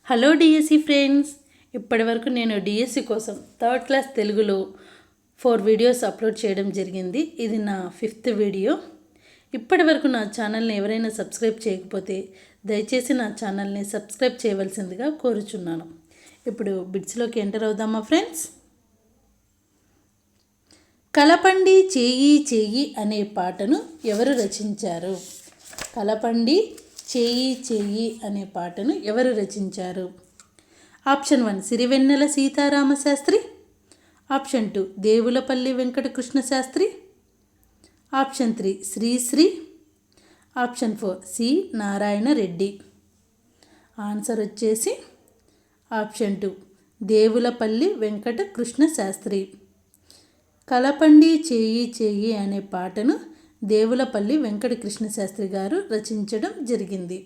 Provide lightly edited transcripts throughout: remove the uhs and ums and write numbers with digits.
Hello DSC friends, ఇప్పటివరకు నేను DSC కోసం థర్డ్ క్లాస్ తెలుగులో 4 వీడియోస్ అప్లోడ్ చేయడం జరిగింది. ఇది నా 5th వీడియో. ఇప్పటివరకు నా ఛానల్ని ఎవరైనా సబ్స్క్రైబ్ చేయకపోతే దయచేసి నా ఛానల్ని సబ్స్క్రైబ్ చేయవలసిందిగా కోరుచున్నాను. ఇప్పుడు బిట్స్లోకి ఎంటర్ అవుదామా ఫ్రెండ్స్. కలపండి చేయి చేయి అనే పాటను ఎవరు రచించారు? కలపండి చేయి చేయి అనే పాటను ఎవరు రచించారు? Option 1 Sirivennela Seetharama Sastry. Option 2 Devulapalli Venkatakrishna Sastry. Option 3 Sri Sri. Option 4 C Narayana Reddy. Answer వచ్చేసి ఆప్షన్ 2 దేవులపల్లి వెంకటకృష్ణ శాస్త్రి. కలపండి చేయి చేయి అనే పాటను దేవులపల్లి వెంకటకృష్ణ శాస్త్రి గారు రచించడం జరిగింది.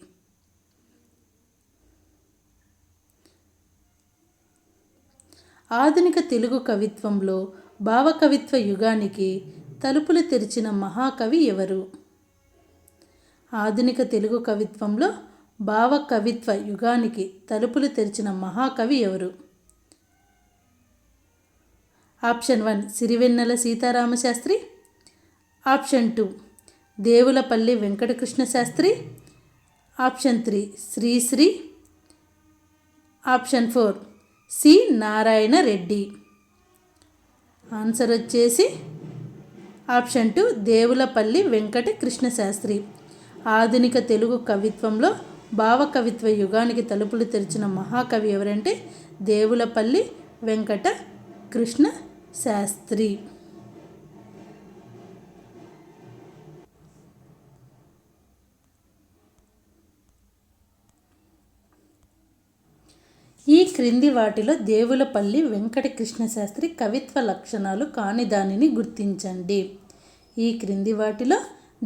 ఆధునిక తెలుగు కవిత్వంలో భావకవిత్వ యుగానికి తలుపులు తెరిచిన మహాకవి ఎవరు? ఆధునిక తెలుగు కవిత్వంలో భావకవిత్వ యుగానికి తలుపులు తెరిచిన మహాకవి ఎవరు? Option 1 Sirivennela Seetharama Sastry. Option 2 Devulapalli Venkatakrishna Sastry. Option 3 Sri Sri. Option 4 C Narayana Reddy. Answer వచ్చేసి ఆప్షన్ 2 దేవులపల్లి వెంకటకృష్ణ శాస్త్రి. ఆధునిక తెలుగు కవిత్వంలో భావకవిత్వ యుగానికి తలుపులు తెరిచిన మహాకవి ఎవరంటే దేవులపల్లి వెంకట కృష్ణ శాస్త్రి. ఈ క్రింది వాటిలో దేవులపల్లి వెంకటకృష్ణ శాస్త్రి కవిత్వ లక్షణాలు కాని దానిని గుర్తించండి. ఈ క్రింది వాటిలో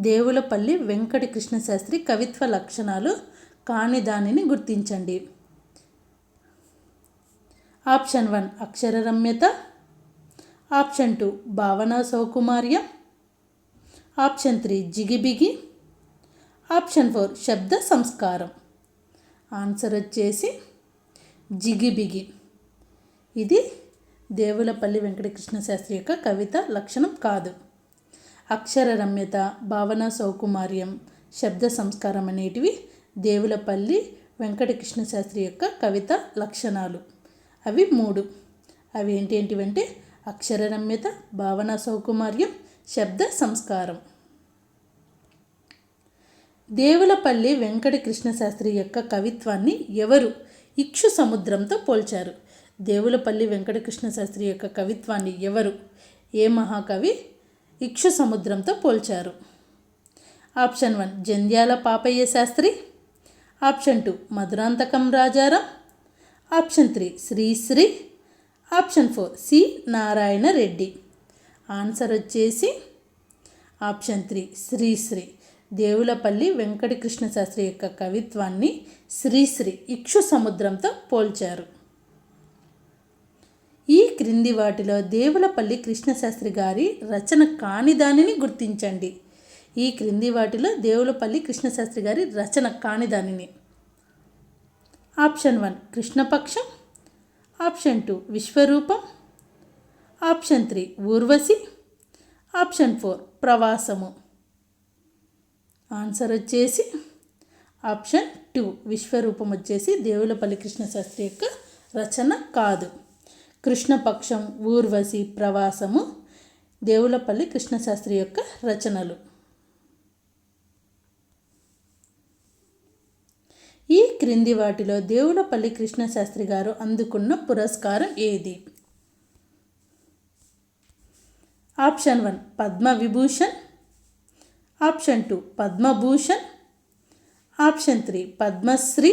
దేవులపల్లి వెంకటకృష్ణ శాస్త్రి కవిత్వ లక్షణాలు కాని దానిని గుర్తించండి. ఆప్షన్ 1 అక్షర రమ్యత. ఆప్షన్ 2 భావనా సౌకుమార్యం. ఆప్షన్ 3 జిగిబిగి. ఆప్షన్ 4 శబ్ద సంస్కారం. ఆన్సర్ వచ్చేసి జిగిబిగి. ఇది దేవులపల్లి వెంకటకృష్ణ శాస్త్రి యొక్క కవిత లక్షణం కాదు. అక్షర రమ్యత, భావనా సౌకుమార్యం, శబ్ద సంస్కారం అనేటివి దేవులపల్లి వెంకటకృష్ణ శాస్త్రి యొక్క కవిత లక్షణాలు. అవి 3. అవి ఏంటంటే అక్షర రమ్యత, భావనా సౌకుమార్యం, శబ్ద సంస్కారం. దేవులపల్లి వెంకటకృష్ణ శాస్త్రి యొక్క కవిత్వాన్ని ఎవరు ఇక్షు సముద్రంతో పోల్చారు? దేవులపల్లి వెంకటకృష్ణ శాస్త్రి యొక్క కవిత్వాన్ని ఎవరు, ఏ మహాకవి ఇక్షు సముద్రంతో పోల్చారు? Option 1 Jandhyala Papayya Sastry. Option 2 Madhurantakam Rajaram. Option 3 Sri Sri. Option 4 C Narayana Reddy. Answer వచ్చేసి ఆప్షన్ 3 శ్రీశ్రీ. దేవులపల్లి వెంకటకృష్ణ శాస్త్రి యొక్క కవిత్వాన్ని శ్రీశ్రీ ఇక్షు సముద్రంతో పోల్చారు. ఈ క్రింది వాటిలో దేవులపల్లి కృష్ణశాస్త్రి గారి రచన కాని దానిని గుర్తించండి. ఈ క్రింది వాటిలో దేవులపల్లి కృష్ణశాస్త్రి గారి రచన కాని దానిని. ఆప్షన్ 1 కృష్ణపక్షం. ఆప్షన్ 2 విశ్వరూపం. ఆప్షన్ 3 ఊర్వశి. ఆప్షన్ 4 ప్రవాసము. ఆన్సర్ వచ్చేసి ఆప్షన్ 2 విశ్వరూపం వచ్చేసి దేవులపల్లి కృష్ణశాస్త్రి యొక్క రచన కాదు. కృష్ణపక్షం, ఊర్వశి, ప్రవాసము దేవులపల్లి కృష్ణశాస్త్రి యొక్క రచనలు. ఈ క్రింది వాటిలో దేవులపల్లి కృష్ణశాస్త్రి గారు అందుకున్న పురస్కారం ఏది? Option 1 Padma Vibhushan. Option 2 Padma Bhushan. Option 3 Padma Shri.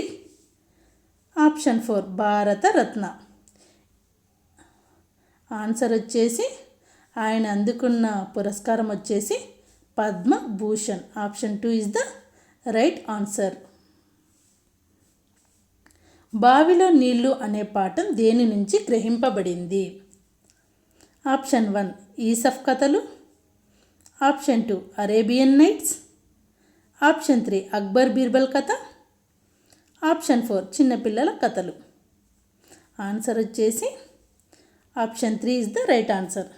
Option 4 Bharat Ratna. Answer వచ్చేసి ఆయన అందుకున్న పురస్కారం వచ్చేసి Padma Bhushan. Option 2 is the right answer. బావిలో నీళ్లు అనే పాఠం దేని నుంచి గ్రహింపబడింది? ఆప్షన్ 1 ఈసఫ్ కథలు. Option 2 Arabian nights. Option 3 Akbar Birbal కథ. ఆప్షన్ 4 చిన్నపిల్లల కథలు. ఆన్సర్ వచ్చేసి option 3 is the right answer.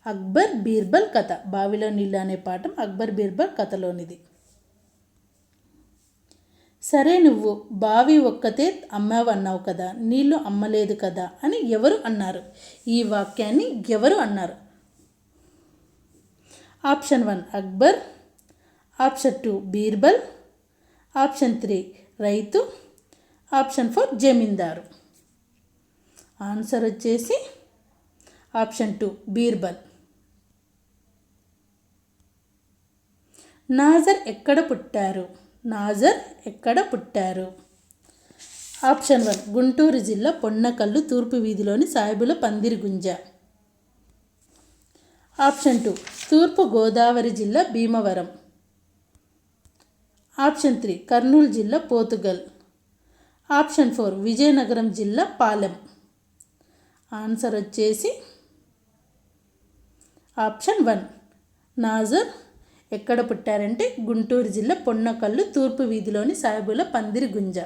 Akbar Birbal కథ. బావిలో నీళ్ళు అనే పాఠం అక్బర్ బీర్బల్ కథలోనిది. సరే నువ్వు బావి ఒక్కతే అమ్మావన్నావు కదా, నీళ్ళు అమ్మలేదు కదా అని ఎవరు అన్నారు? ఈ వాక్యాన్ని ఎవరు అన్నారు? Option 1 Akbar, option 2 Birbal, option 3 రైతు, ఆప్షన్ 4 జమీందారు. ఆన్సర్ వచ్చేసి ఆప్షన్ 2 బీర్బల్. నాజర్ ఎక్కడ పుట్టారు? నాజర్ ఎక్కడ పుట్టారు? ఆప్షన్ 1 గుంటూరు జిల్లా పొన్నకల్లు తూర్పు వీధిలోని సాయిబుల పందిరిగుంజ. ఆప్షన్ 2 తూర్పు గోదావరి జిల్లా భీమవరం. ఆప్షన్ 3 కర్నూలు జిల్లా పోతుగల్. ఆప్షన్ 4 విజయనగరం జిల్లా పాలెం. ఆన్సర్ వచ్చేసి ఆప్షన్ 1 నాజర్ ఎక్కడ పుట్టారంటే గుంటూరు జిల్లా పొన్నకల్లు తూర్పు వీధిలోని సాయిబుల పందిరిగుంజ.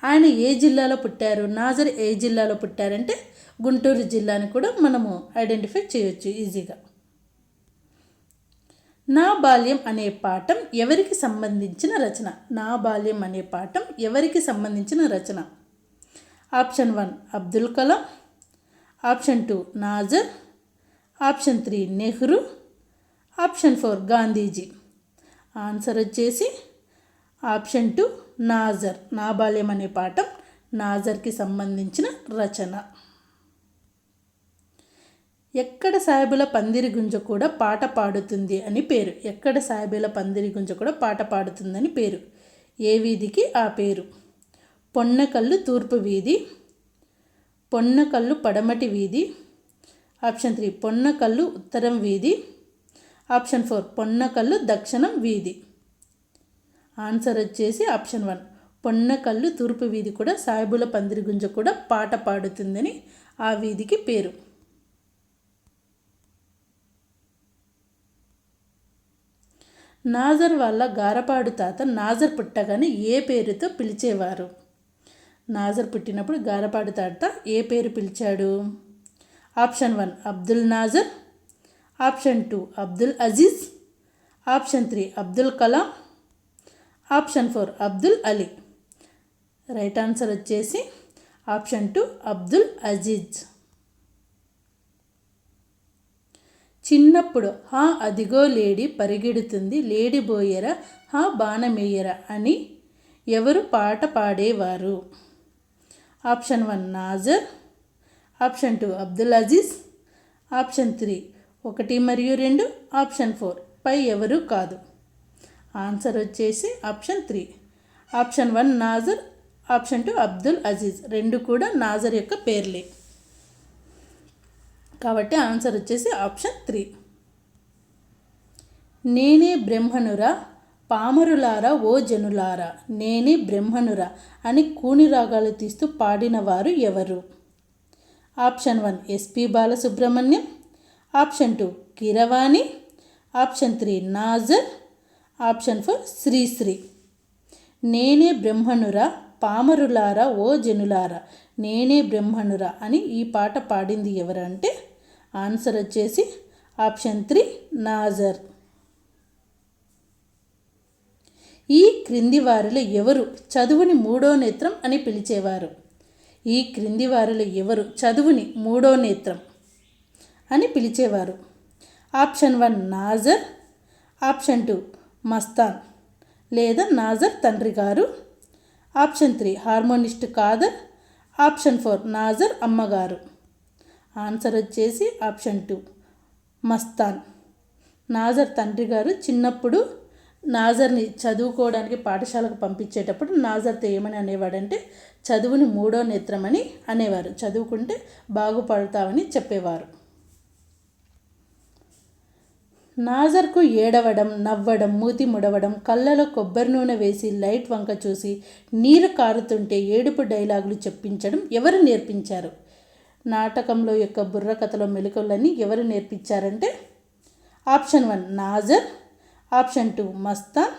ఆయన ఏ జిల్లాలో పుట్టారు? నాజర్ ఏ జిల్లాలో పుట్టారంటే గుంటూరు జిల్లాని కూడా మనము ఐడెంటిఫై చేయొచ్చు ఈజీగా. నా బాల్యం అనే పాఠం ఎవరికి సంబంధించిన రచన? నా బాల్యం అనే పాఠం ఎవరికి సంబంధించిన రచన? Option 1 Abdul Kalam, option 2 Nazar, option 3 Nehru, option 4 Gandhiji. Answer వచ్చేసి ఆప్షన్ 2 నాజర్. నా బాల్యం అనే పాఠం నాజర్కి సంబంధించిన రచన. ఎక్కడ సాయిబుల పందిరిగుంజ కూడా పాట పాడుతుంది అని పేరు? ఎక్కడ సాయిబుల పందిరిగుంజ కూడా పాట పాడుతుందని పేరు? ఏ వీధికి ఆ పేరు? పొన్నకల్లు తూర్పు వీధి, పొన్నకల్లు పడమటి వీధి, ఆప్షన్ 3 పొన్నకల్లు ఉత్తరం వీధి, ఆప్షన్ 4 పొన్నకల్లు దక్షిణం వీధి. ఆన్సర్ వచ్చేసి ఆప్షన్ 1 పొన్నకల్లు తూర్పు వీధి కూడా సాయిబుల పందిరిగుంజ కూడా పాట పాడుతుందని ఆ వీధికి పేరు. నాజర్ వాళ్ళ గారపాడు తాత నాజర్ పుట్టగానే ఏ పేరుతో పిలిచేవారు? నాజర్ పుట్టినప్పుడు గారపాడు తాత ఏ పేరు పిలిచాడు? Option 1 Abdul Nazar, option 2 Abdul Aziz, option 3 Abdul Kalam, option 4 Abdul Ali. Right answer వచ్చేసి ఆప్షన్ 2 అబ్దుల్ అజీజ్. చిన్నప్పుడు హా అదిగో లేడీ పరిగెడుతుంది లేడీ బోయరా హా బాణమేయరా అని ఎవరు పాట పాడేవారు? Option 1 Nazar, option 2 Abdul Aziz, option 3 1 మరియు 2, ఆప్షన్ 4 పై ఎవరు కాదు. ఆన్సర్ వచ్చేసి option 3. Option 1 Nazar, option 2 Abdul Aziz. రెండు కూడా నాజర్ యొక్క పేర్లే కాబట్టి ఆన్సర్ వచ్చేసి ఆప్షన్ 3. నేనే బ్రహ్మనురా పామరులారా ఓ జనులారా, నేనే బ్రహ్మనురా అని కూని రాగాలు తీస్తూ పాడినవారు ఎవరు? Option 1 SP Balasubrahmanyam, option 2 Keeravani, option 3 Nazar, option 4 Sri Sri. నేనే బ్రహ్మనురా పామరులారా ఓ జనులారా, నేనే బ్రహ్మనురా అని ఈ పాట పాడింది ఎవరంటే ఆన్సర్ వచ్చేసి ఆప్షన్ 3 నాజర్. ఈ క్రింది వారిలో ఎవరు చదువుని మూడో నేత్రం అని పిలిచేవారు? ఈ క్రింది వారిలో ఎవరు చదువుని మూడో నేత్రం అని పిలిచేవారు? ఆప్షన్ 1 నాజర్, ఆప్షన్ 2 మస్తాన్ లేదా నాజర్ తండ్రి గారు, option 3 harmonist Khader, option 4 Nazar అమ్మగారు. ఆన్సర్ వచ్చేసి ఆప్షన్ 2 మస్తాన్. నాజర్ తండ్రి గారు చిన్నప్పుడు నాజర్ని చదువుకోవడానికి పాఠశాలకు పంపించేటప్పుడు నాజర్తో ఏమని అనేవాడంటే చదువుని మూడో నేత్రం అని అనేవారు. చదువుకుంటే బాగుపడతామని చెప్పేవారు. నాజర్కు ఏడవడం, నవ్వడం, మూతి ముడవడం, కళ్ళలో కొబ్బరి నూనె వేసి లైట్ వంక చూసి నీరు కారుతుంటే ఏడుపు డైలాగులు చెప్పించడం ఎవరు నేర్పించారు? నాటకంలో యొక్క బుర్రకథలో మెలకువలని ఎవరు నేర్పించారంటే option 1 Nazar, option 2 Mastan,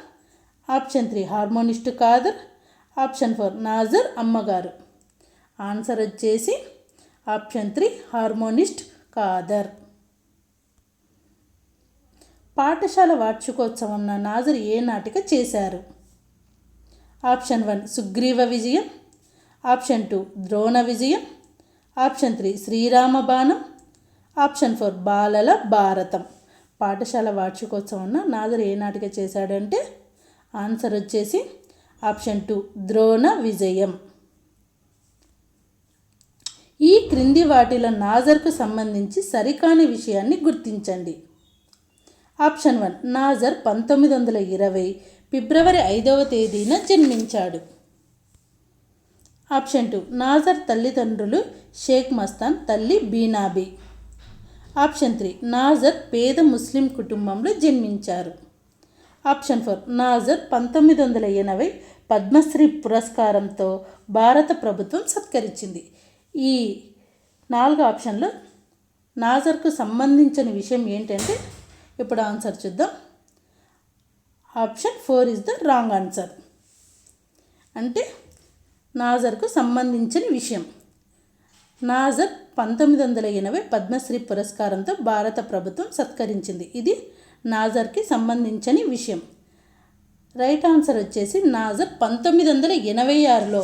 option 3 harmonist Khader, option 4 Nazar అమ్మగారు. ఆన్సర్ వచ్చేసి ఆప్షన్ 3 హార్మోనిస్ట్ ఖాదర్. పాఠశాల వార్షికోత్సవంన నాజర్ ఏ నాటిక చేశారు? ఆప్షన్ 1 సుగ్రీవ విజయం, ఆప్షన్ 2 ద్రోణ విజయం, ఆప్షన్ 3 శ్రీరామ బాణం, ఆప్షన్ 4 బాలల భారతం. పాఠశాల వార్షికోత్సవం నాజర్ ఏ నాటిక చేశాడంటే ఆన్సర్ వచ్చేసి ఆప్షన్ 2 ద్రోణ విజయం. ఈ క్రింది వాటిలో నాజర్కు సంబంధించి సరికాని విషయాన్ని గుర్తించండి. ఆప్షన్ 1 నాజర్ 1920 ఫిబ్రవరి 5వ తేదీన జన్మించాడు. ఆప్షన్ 2 నాజర్ తల్లిదండ్రులు షేక్ మస్తాన్, తల్లి బీనాబీ. ఆప్షన్ 3 నాజర్ పేద ముస్లిం కుటుంబంలో జన్మించారు. ఆప్షన్ 4 నాజర్ 1980 పద్మశ్రీ పురస్కారంతో భారత ప్రభుత్వం సత్కరించింది. ఈ 4 ఆప్షన్లో నాజర్కు సంబంధించిన విషయం ఏంటంటే ఇప్పుడు ఆన్సర్ చూద్దాం. Option 4 is the wrong answer. అంటే నాజర్కు సంబంధించిన విషయం నాజర్ 1980 పద్మశ్రీ పురస్కారంతో భారత ప్రభుత్వం సత్కరించింది. ఇది నాజర్కి సంబంధించిన విషయం. రైట్ ఆన్సర్ వచ్చేసి నాజర్ 1986లో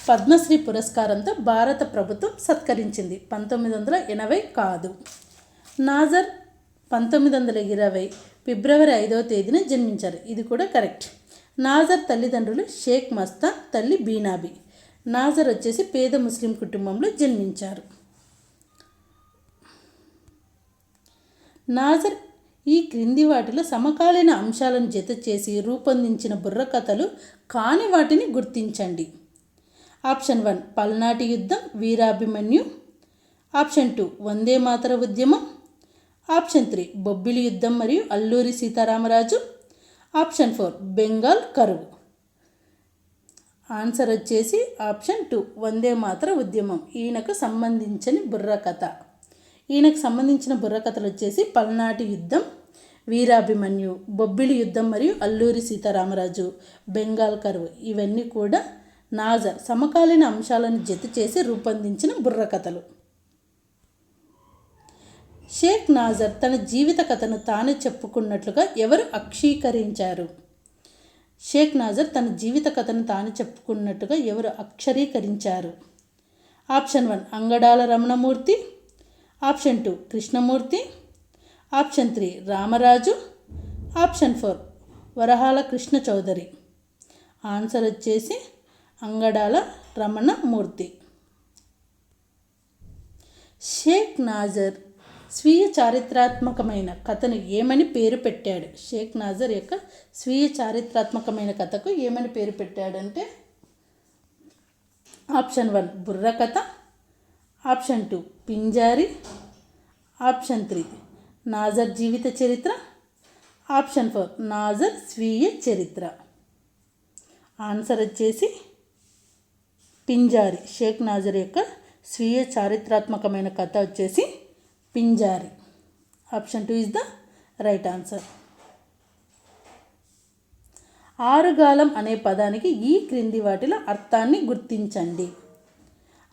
పద్మశ్రీ పురస్కారంతో భారత ప్రభుత్వం సత్కరించింది. 1980 కాదు. నాజర్ 1920 ఫిబ్రవరి 5వ తేదీన జన్మించారు. ఇది కూడా కరెక్ట్. నాజర్ తల్లిదండ్రులు షేక్ మస్తాన్, తల్లి బీనాబీ. నాజర్ వచ్చేసి పేద ముస్లిం కుటుంబంలో జన్మించారు. నాజర్ ఈ క్రింది వాటిలో సమకాలీన అంశాలను జత చేసి రూపొందించిన బుర్రకథలు కాని వాటిని గుర్తించండి. ఆప్షన్ 1 పల్నాటి యుద్ధం, వీరాభిమన్యు. ఆప్షన్ 2 వందే మాతర ఉద్యమం. ఆప్షన్ 3 బొబ్బిలి యుద్ధం మరియు అల్లూరి సీతారామరాజు. ఆప్షన్ 4 బెంగాల్ కరువు. ఆన్సర్ వచ్చేసి ఆప్షన్ 2 వందే మాతర ఉద్యమం. ఈయనకు సంబంధించిన బుర్రకథ. ఈయనకు సంబంధించిన బుర్రకథలు వచ్చేసి పల్నాటి యుద్ధం, వీరాభిమన్యు, బొబ్బిలి యుద్ధం మరియు అల్లూరి సీతారామరాజు, బెంగాల్ కరువు. ఇవన్నీ కూడా నాజర్ సమకాలీన అంశాలను జత చేసి రూపొందించిన బుర్రకథలు. షేక్ నాజర్ తన జీవిత కథను తానే చెప్పుకున్నట్లుగా ఎవరు అక్షరీకరించారు? షేక్ నాజర్ తన జీవిత కథను తాను చెప్పుకున్నట్టుగా ఎవరు అక్షరీకరించారు? Option 1 Angadala Ramanamurthy. Option 2 Krishnamurthy. Option 3 Ramaraju. Option 4 Varahala Krishna Chowdary. Answer వచ్చేసి అంగడాల రమణమూర్తి. షేక్ నాజర్ స్వీయ చారిత్రాత్మకమైన కథను ఏమని పేరు పెట్టాడు? షేక్ నాజర్ యొక్క స్వీయ చారిత్రాత్మకమైన కథకు ఏమని పేరు పెట్టాడంటే ఆప్షన్ 1 బుర్రకథ. ఆప్షన్ 2 పింజారి. ఆప్షన్ 3 నాజర్ జీవిత చరిత్ర. ఆప్షన్ 4 నాజర్ స్వీయ చరిత్ర. ఆన్సర్ వచ్చేసి పింజారి. షేక్ నాజర్ యొక్క స్వీయ చారిత్రాత్మకమైన కథ వచ్చేసి Pinjari. Option 2 is the right answer. ఆరుగాలం అనే పదానికి ఈ క్రింది వాటిలో అర్థాన్ని గుర్తించండి.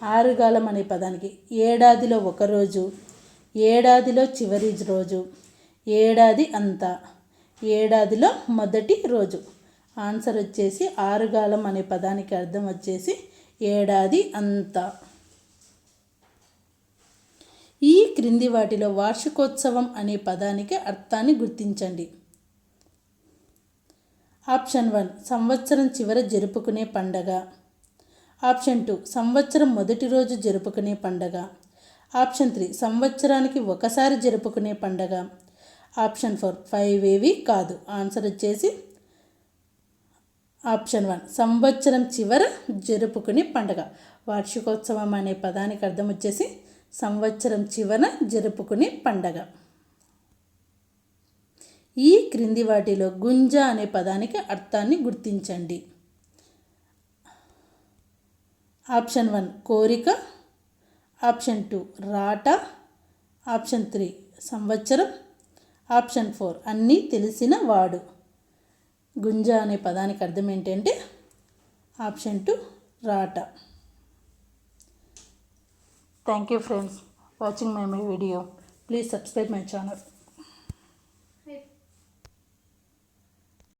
ఆరుగాలం అనే పదానికి ఏడాదిలో ఒకరోజు, ఏడాదిలో చివరి రోజు, ఏడాది అంతా, ఏడాదిలో మొదటి రోజు. ఆన్సర్ వచ్చేసి ఆరుగాలం అనే పదానికి అర్థం వచ్చేసి ఏడాది అంతా. ఈ క్రింది వాటిలో వార్షికోత్సవం అనే పదానికి అర్థాన్ని గుర్తించండి. ఆప్షన్ 1 సంవత్సరం చివర జరుపుకునే పండగ. ఆప్షన్ 2 సంవత్సరం మొదటి రోజు జరుపుకునే పండగ. ఆప్షన్ 3 సంవత్సరానికి ఒకసారి జరుపుకునే పండగ. ఆప్షన్ 4 5 ఏవి కాదు. ఆన్సర్ వచ్చేసి ఆప్షన్ 1 సంవత్సరం చివర జరుపుకునే పండగ. వార్షికోత్సవం అనే పదానికి అర్థం వచ్చేసి సంవత్సరం చివర జరుపుకునే పండగ. ఈ క్రింది వాటిలో గుంజ అనే పదానికి అర్థాన్ని గుర్తించండి. ఆప్షన్ 1 కోరిక. ఆప్షన్ 2 రాట. ఆప్షన్ 3 సంవత్సరం. ఆప్షన్ 4 అన్నీ తెలిసిన వాడు. గుంజ అనే పదానికి అర్థం ఏంటంటే option 2 రాటా. Thank you friends watching my video. Please subscribe my channel.